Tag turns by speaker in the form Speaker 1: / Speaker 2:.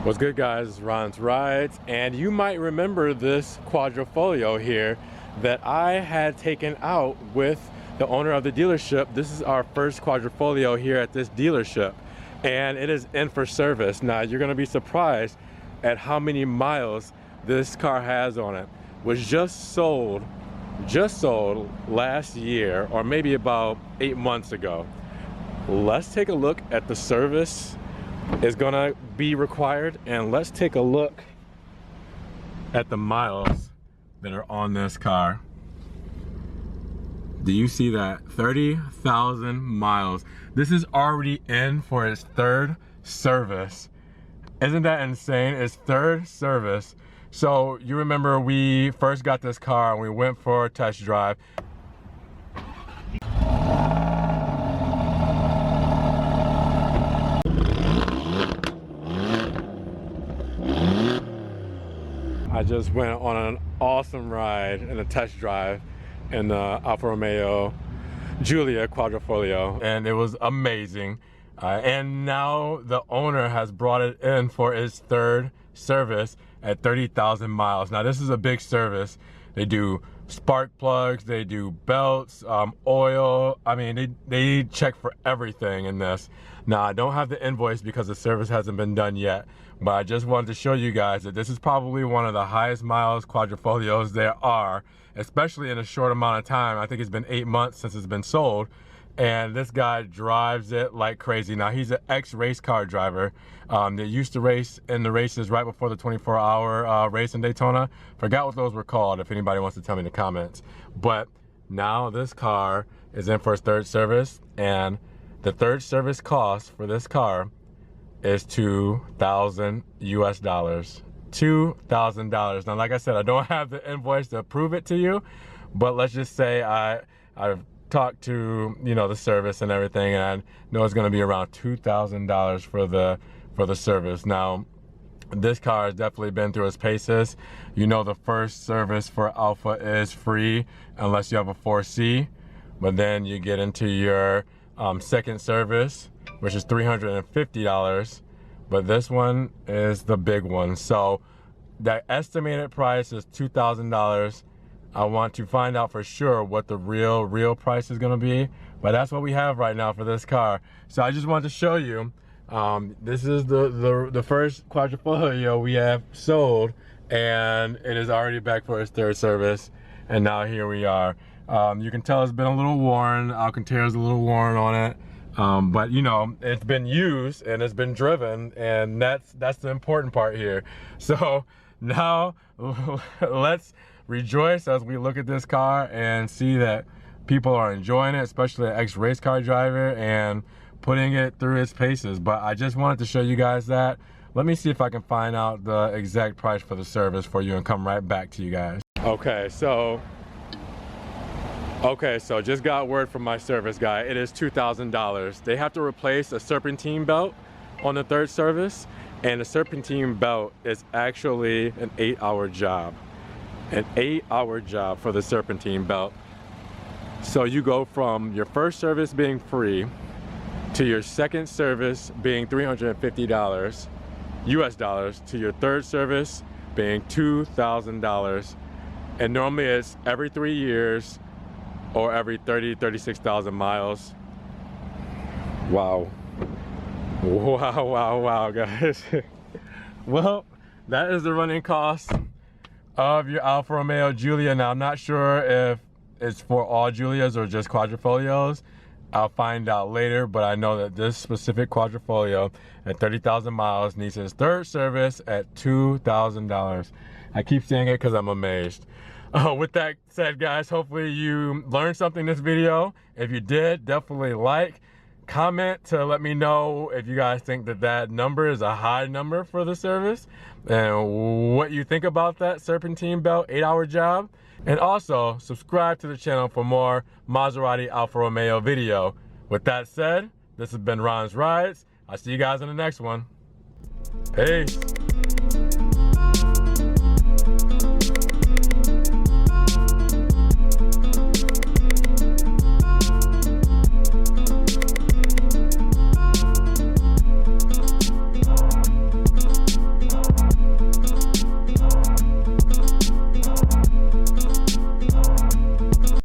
Speaker 1: What's good, guys? It's Ron's Rides, and you might remember this Quadrifoglio here that I had taken out with the owner of the dealership. This is our first Quadrifoglio here at this dealership, and it is in for service. Now, you're gonna be surprised at how many miles this car has on it. Was just sold last year, or maybe about 8 months ago. Let's take a look at the service is gonna be required, and let's take a look at the miles that are on this car. Do you see that? 30,000 miles. This is already in for its third service. Isn't that insane? It's third service. So you remember we first got this car and we went for a test drive. I just went on an awesome ride and a test drive in the Alfa Romeo Giulia Quadrifoglio, and it was amazing. And now the owner has brought it in for its third service at 30,000 miles. Now this is a big service. They do spark plugs, they do belts, oil. I mean, they check for everything in this. Now I don't have the invoice because the service hasn't been done yet, but I just wanted to show you guys that this is probably one of the highest miles Quadrifoglios there are, especially in a short amount of time. I think it's been 8 months since it's been sold, and this guy drives it like crazy. Now he's an ex-race car driver. They used to race in the races right before the 24-hour race in Daytona. Forgot what those were called, if anybody wants to tell me in the comments. But now this car is in for its third service, and the third service cost for this car is $2,000 US. $2,000. Now, like I said, I don't have the invoice to prove it to you, but let's just say I've talked to, you know, the service and everything, and I know it's going to be around $2,000 for the service. Now, this car has definitely been through its paces. You know, the first service for Alfa is free unless you have a 4C, but then you get into your second service, which is $350, but this one is the big one. So the estimated price is $2,000. I want to find out for sure what the real price is gonna be, but that's what we have right now for this car. So I just wanted to show you, this is the first Quadrifoglio we have sold, and it is already back for its third service, and now here we are. You can tell it's been a little worn. Alcantara's a little worn on it. But you know, it's been used and it's been driven, and that's the important part here. So now let's rejoice as we look at this car and see that people are enjoying it, especially an ex-race car driver, and putting it through its paces. But I just wanted to show you guys that. Let me see if I can find out the exact price for the service for you and come right back to you guys. Okay, so just got word from my service guy. It is $2,000. They have to replace a serpentine belt on the third service, and the serpentine belt is actually an 8-hour job. An 8-hour job for the serpentine belt. So you go from your first service being free to your second service being $350 US dollars to your third service being $2,000. And normally it's every 3 years or every 36,000 miles. Wow. Wow, guys. Well, that is the running cost of your Alfa Romeo Giulia. Now, I'm not sure if it's for all Giulias or just Quadrifoglios. I'll find out later, but I know that this specific Quadrifoglio at 30,000 miles needs its third service at $2,000. I keep saying it because I'm amazed. With that said, guys, hopefully you learned something in this video. If you did, definitely like, comment to let me know if you guys think that number is a high number for the service, and what you think about that serpentine belt 8-hour job. And also subscribe to the channel for more Maserati Alfa Romeo video. With that said, this has been Ron's Rides. I'll see you guys in the next one. Peace.